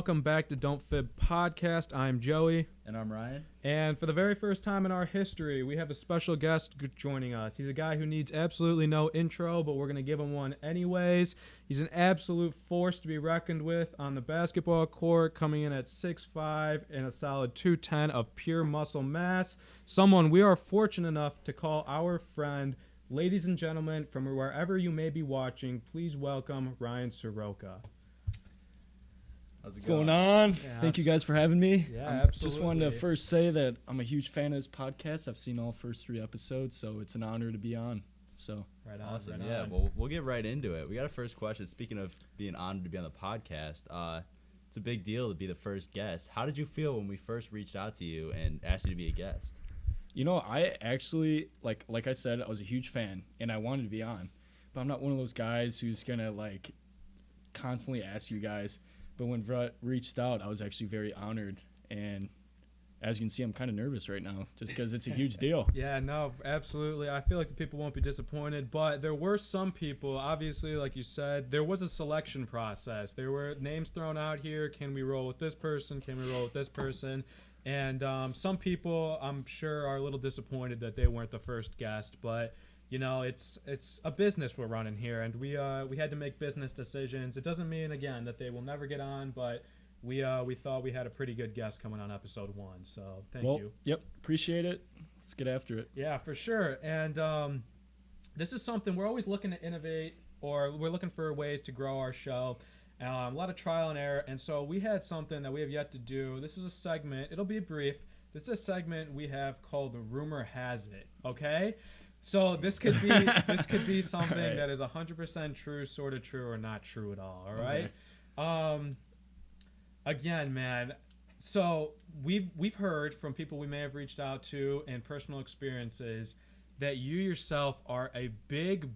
welcome back to Don't Fib Podcast. I'm Joey. And I'm Ryan. And for the very first time in our history, we have a special guest joining us. He's a guy who needs absolutely no intro, but we're going to give him one anyways. He's an absolute force to be reckoned with on the basketball court, coming in at 6'5" and a solid 210 of pure muscle mass. Someone we are fortunate enough to call our friend. Ladies and gentlemen, from wherever you may be watching, please welcome Ryan Sroka. What's going on? Yeah, Thank you guys for having me. Yeah, absolutely. Just wanted to first say that I'm a huge fan of this podcast. I've seen all first 3 episodes, so it's an honor to be on. So Right on, awesome. right Yeah, on. well, we'll get right into it. We got a first question. Speaking of being honored to be on the podcast, it's a big deal to be the first guest. How did you feel when we first reached out to you and asked you to be a guest? You know, I actually, like I said, I was a huge fan, and I wanted to be on. But I'm not one of those guys who's going to, constantly ask you guys. But when Brett reached out, I was actually very honored. And as you can see, I'm kind of nervous right now just because it's a huge deal. Yeah, no, absolutely. I feel like the people won't be disappointed. But there were some people, obviously, like you said, there was a selection process. There were names thrown out here. Can we roll with this person? Can we roll with this person? And some people, I'm sure, are a little disappointed that they weren't the first guest. But, you know, it's a business we're running here, and we had to make business decisions. It doesn't mean, again, that they will never get on, but we thought we had a pretty good guest coming on episode 1. So thank you. Yep, appreciate it. Let's get after it. Yeah, for sure. And this is something we're always looking to innovate, or we're looking for ways to grow our show. A lot of trial and error, and so we had something that we have yet to do. This is a segment. It'll be brief. This is a segment we have called the Rumor Has It. Okay, so this could be something right. that is 100% true, sort of true, or not true at all. All right. Okay. Again, man. So we've heard from people we may have reached out to and personal experiences that you yourself are a big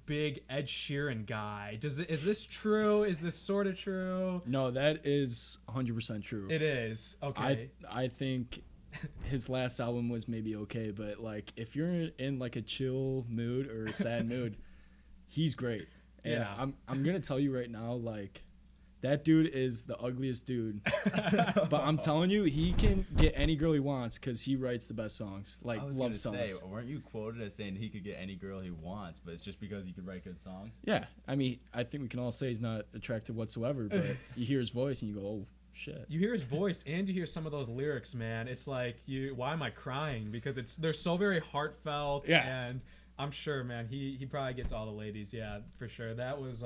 Ed Sheeran guy. Is this true? Is this sort of true? No, that is 100% true. It is. Okay. I think his last album was maybe okay, but if you're in a chill mood or a sad mood, he's great. And Yeah. I'm gonna tell you right now, that dude is the ugliest dude. But I'm telling you, he can get any girl he wants because he writes the best songs, I was love gonna songs. say, weren't you quoted as saying he could get any girl he wants, but it's just because he could write good songs? Yeah, I mean, I think we can all say he's not attractive whatsoever, but you hear his voice and you go, oh, shit. You hear his voice and you hear some of those lyrics, man. It's like, why am I crying? Because they're so very heartfelt. Yeah. And I'm sure, man, he probably gets all the ladies. Yeah, for sure. That was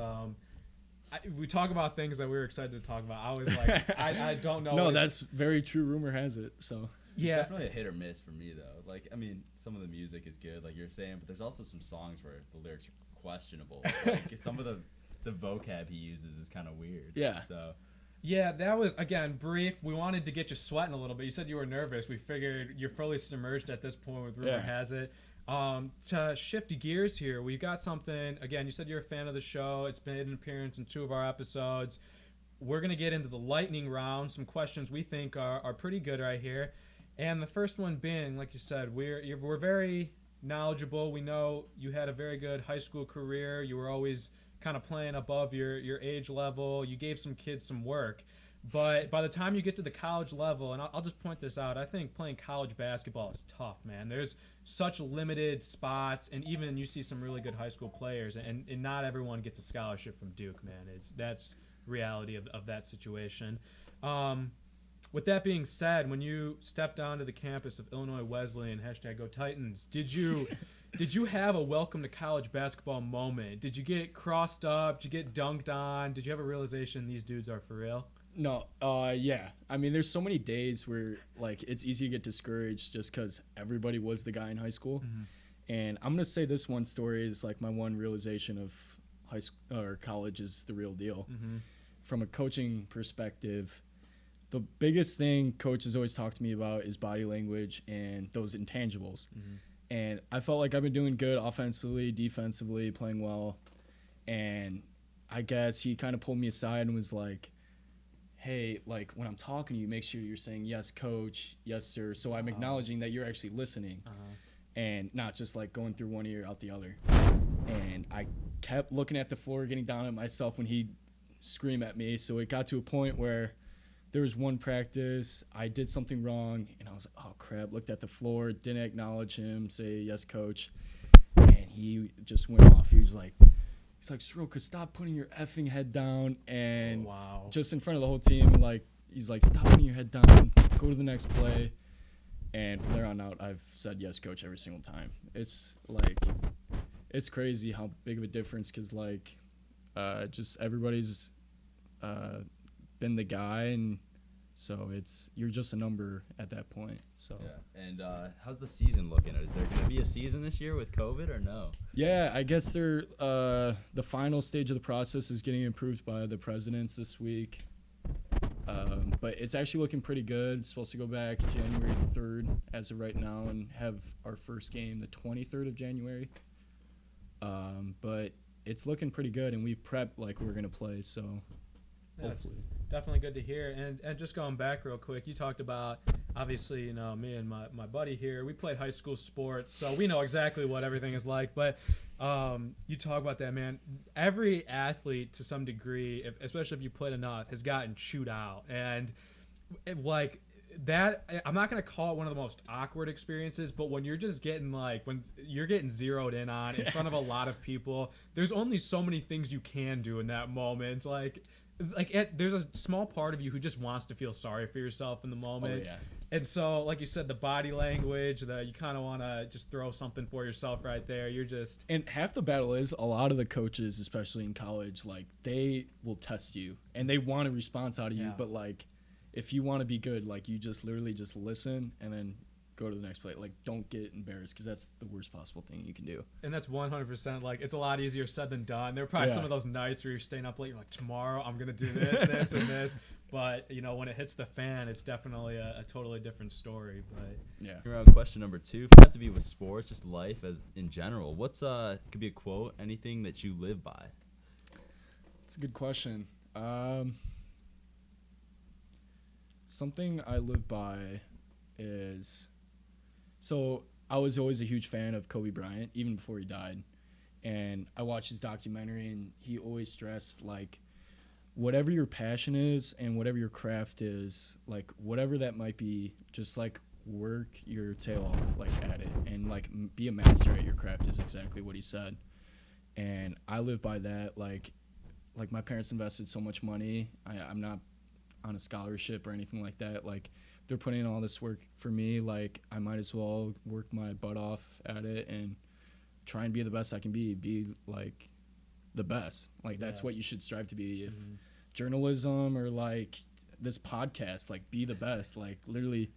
we talk about things that we were excited to talk about. I was like, I don't know. No, that's very true. Rumor has it. So It's yeah. definitely a hit or miss for me, though. Some of the music is good, like you're saying, but there's also some songs where the lyrics are questionable. Some of the vocab he uses is kind of weird. Yeah. So Yeah, that was, again, brief. We wanted to get you sweating a little bit. You said you were nervous. We figured you're fully submerged at this point with Rumor Yeah. Has It. To shift gears here, we've got something. Again, you said you're a fan of the show. It's made an appearance in 2 of our episodes. We're going to get into the lightning round, some questions we think are pretty good right here. And the first one being, like you said, we're very knowledgeable. We know you had a very good high school career. You were always kind of playing above your age level. You gave some kids some work. But by the time you get to the college level, and I'll just point this out, I think playing college basketball is tough, man. There's such limited spots, and even you see some really good high school players, and not everyone gets a scholarship from Duke, man. That's reality of that situation. With that being said, when you stepped onto the campus of Illinois Wesleyan, #GoTitans, did you have a welcome to college basketball moment? Did you get crossed up? Did you get dunked on? Did you have a realization these dudes are for real? no, yeah. I mean, there's so many days where it's easy to get discouraged just because everybody was the guy in high school. Mm-hmm. And I'm gonna say this one story is my one realization of high school or college is the real deal. Mm-hmm. From a coaching perspective, the biggest thing coaches always talk to me about is body language and those intangibles. Mm-hmm. And I felt like I've been doing good offensively, defensively, playing well. And I guess he kind of pulled me aside and was like, hey, when I'm talking to you, make sure you're saying, yes, coach, yes, sir. So I'm acknowledging that you're actually listening and not just going through one ear out the other. And I kept looking at the floor, getting down at myself when he'd scream at me. So it got to a point where there was one practice, I did something wrong, and I was like, oh, crap, looked at the floor, didn't acknowledge him, say, yes, coach, and he just went off. He was like, Sroka, stop putting your effing head down, and just in front of the whole team, like, he's like, stop putting your head down, go to the next play, and from there on out, I've said yes, coach, every single time. It's, like, it's crazy how big of a difference, because, like, just everybody's been the guy, and so you're just a number at that point. So yeah. And how's the season looking? Is there going to be a season this year with COVID or no? Yeah, I guess the final stage of the process is getting approved by the presidents this week. But it's actually looking pretty good. It's supposed to go back January 3rd as of right now and have our first game the 23rd of January. But it's looking pretty good, and we've prepped like we're going to play, so hopefully. Definitely good to hear. And just going back real quick, you talked about, obviously, you know, me and my buddy here, we played high school sports, so we know exactly what everything is like. But you talk about that, man. Every athlete, to some degree, especially if you played enough, has gotten chewed out. And, like, that, I'm not going to call it one of the most awkward experiences, but when you're just getting, like, when you're getting zeroed in on in front of a lot of people, there's only so many things you can do in that moment. There's a small part of you who just wants to feel sorry for yourself in the moment. Oh, yeah. And so, like you said, the body language, you kind of want to just throw something for yourself right there. You're just... And half the battle is a lot of the coaches, especially in college, like, they will test you, and they want a response out of you. But, like, if you want to be good, like, you just literally just listen and then go to the next play. Like, don't get embarrassed, because that's the worst possible thing you can do. And that's 100%. Like, it's a lot easier said than done. There are probably some of those nights where you're staying up late. You're like, tomorrow I'm going to do this, this, and this. But, you know, when it hits the fan, it's definitely a totally different story. But yeah. Around question number 2, if you have to be with sports, just life as in general, what's could be a quote, anything that you live by? That's a good question. Something I live by is... So I was always a huge fan of Kobe Bryant, even before he died. And I watched his documentary, and he always stressed, like, whatever your passion is and whatever your craft is, like, whatever that might be, just, like, work your tail off, like, at it. And, like, be a master at your craft is exactly what he said. And I live by that. Like my parents invested so much money. I'm not on a scholarship or anything like that. Like, they're putting in all this work for me. Like, I might as well work my butt off at it and try and be the best I can be like the best. Like, that's what you should strive to be. If journalism or like this podcast, like, be the best, like, literally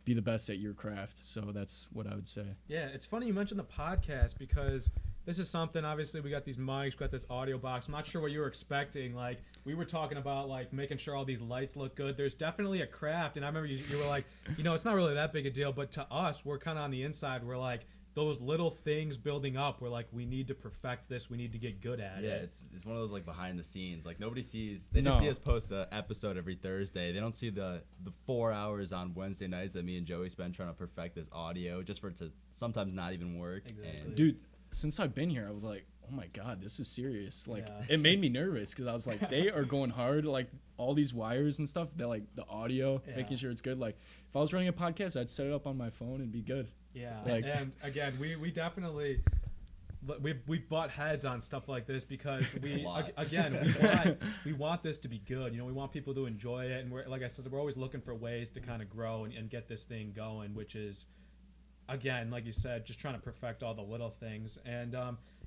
be the best at your craft. So that's what I would say. Yeah, it's funny you mentioned the podcast, because this is something, obviously, we got these mics, we got this audio box. I'm not sure what you were expecting. Like, we were talking about, like, making sure all these lights look good. There's definitely a craft, and I remember you were like, you know, it's not really that big a deal, but to us, we're kind of on the inside. We're like, those little things building up, we're like, we need to perfect this. We need to get good at it. Yeah, it's one of those, like, behind the scenes. Like, nobody sees... They just see us post an episode every Thursday. They don't see the 4 hours on Wednesday nights that me and Joey spend trying to perfect this audio, just for it to sometimes not even work. Exactly. And dude, since I've been here, I was like, oh my God, this is serious. Like, it made me nervous, because I was like, they are going hard, like, all these wires and stuff. They're like, the audio, making sure it's good. Like, if I was running a podcast, I'd set it up on my phone and be good. Yeah, like, and again, we definitely we butt heads on stuff like this, because we want this to be good. You know, we want people to enjoy it, and we're, like I said, we're always looking for ways to kind of grow and get this thing going, which is, again, like you said, just trying to perfect all the little things. And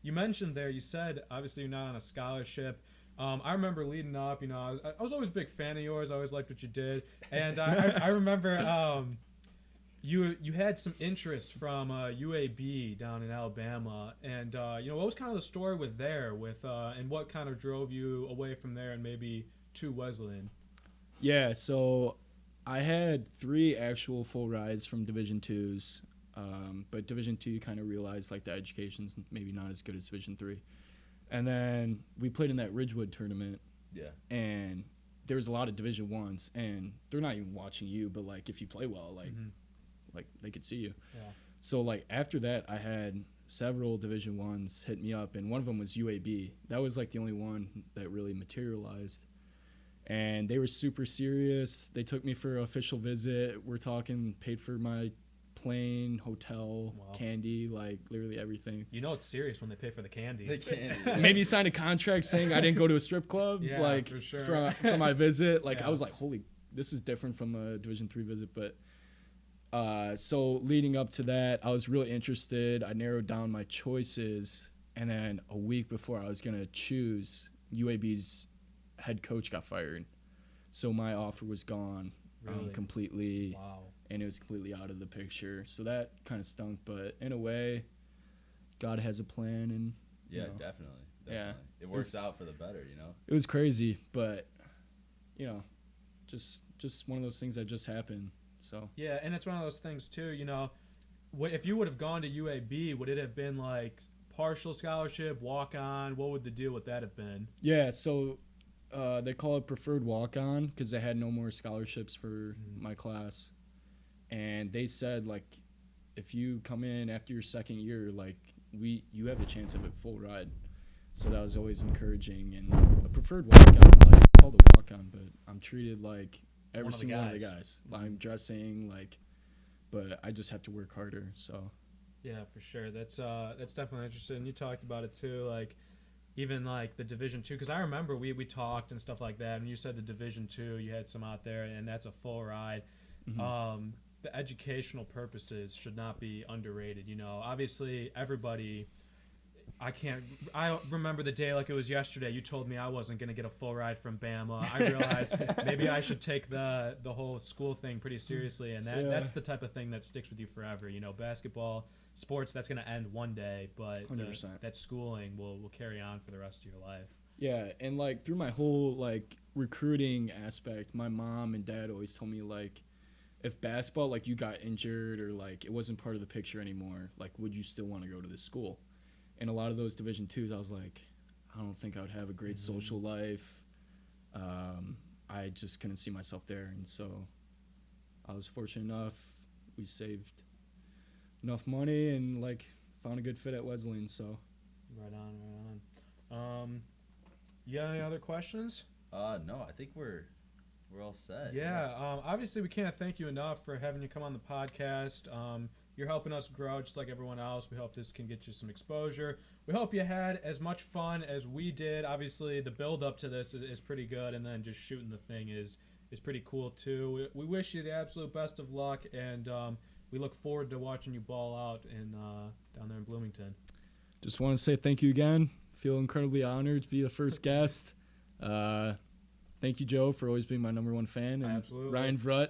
you mentioned there, you said, obviously, you're not on a scholarship. I remember leading up, you know, I was always a big fan of yours. I always liked what you did. And I remember you had some interest from UAB down in Alabama. And, you know, what was kind of the story with and what kind of drove you away from there and maybe to Wesleyan? Yeah, so I had 3 actual full rides from Division IIs. But Division II kind of realized, like, the education's maybe not as good as Division III. And then we played in that Ridgewood tournament. Yeah. And there was a lot of Division I's, and they're not even watching you, but, like, if you play well, like, like, they could see you. Yeah. So, like, after that, I had several Division I's hit me up, and one of them was UAB. That was, like, the only one that really materialized. And they were super serious. They took me for an official visit. We're talking paid for my plane, hotel, candy, like literally everything. You know it's serious when they pay for the candy. The candy. Maybe sign a contract saying I didn't go to a strip club, Yeah, like for sure. for my visit. Like Yeah. I was like, holy, this is different from a Division III visit. But so leading up to that, I was really interested. I narrowed down my choices, and then a week before I was gonna choose, UAB's head coach got fired, so my offer was gone Really? completely. Wow. And it was completely out of the picture. So that kind of stunk, but in a way, God has a plan, and Yeah, you know, definitely. Yeah. It works out for the better, you know? it was crazy, but you know, just one of those things that just happened. So Yeah, and it's one of those things too. You know, if you would have gone to UAB, would it have been like partial scholarship, walk on? What would the deal with that have been? yeah, so they call it preferred walk-on because they had no more scholarships for my class, and they said like, if you come in after your second year, like you have the chance of a full ride. So that was always encouraging, and a preferred walk-on, like called a walk-on, but I'm treated like every single one of the guys. I'm dressing like, but I just have to work harder. So Yeah, for sure. That's definitely interesting. And you talked about it too, like even like the Division II, because I remember we talked and stuff like that, and you said the Division II, you had some out there, and that's a full ride. The educational purposes should not be underrated. You know, obviously everybody. I remember the day like it was yesterday. You told me I wasn't going to get a full ride from Bama. I realized maybe I should take the whole school thing pretty seriously, and that's the type of thing that sticks with you forever. You know, basketball, sports, that's going to end one day, but 100%. that schooling will carry on for the rest of your life. yeah, and like through my whole like recruiting aspect, my mom and dad always told me like, if basketball like you got injured or like it wasn't part of the picture anymore, like would you still want to go to this school? And a lot of those Division IIs, I was like, I don't think I would have a great social life. I just couldn't see myself there. And so I was fortunate enough. We saved enough money and, like, found a good fit at Wesleyan. So Right on. You got any other questions? No, I think we're all set. Yeah. Obviously, we can't thank you enough for having you come on the podcast. You're helping us grow just like everyone else. We hope this can get you some exposure. We hope you had as much fun as we did. Obviously, the build up to this is pretty good, and then just shooting the thing is pretty cool too. We wish you the absolute best of luck, and we look forward to watching you ball out down there in Bloomington. just want to say thank you again. Feel incredibly honored to be the first guest. Thank you, Joe, for always being my number one fan. And Absolutely. Ryan Vrut.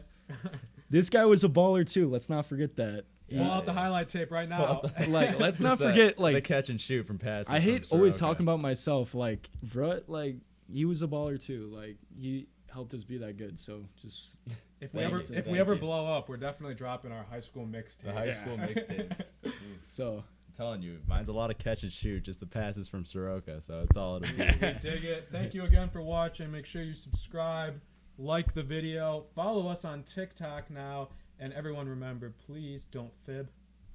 This guy was a baller too. Let's not forget that. Pull out the highlight tape right now. Like, let's not Just forget, the like, catch and shoot from passes. I hate from always Sroka. talking about myself. Like, Vrut, like, he was a baller too. Like, he helped us be that good. So just If we Thank ever you. blow up, we're definitely dropping our high school mixtape. The high school mixtapes. so. I'm telling you, mine's a lot of catch and shoot, just the passes from Sroka. So it's all it'll be. We dig it. Thank you again for watching. Make sure you subscribe, like the video, follow us on TikTok now, and everyone remember, please don't fib.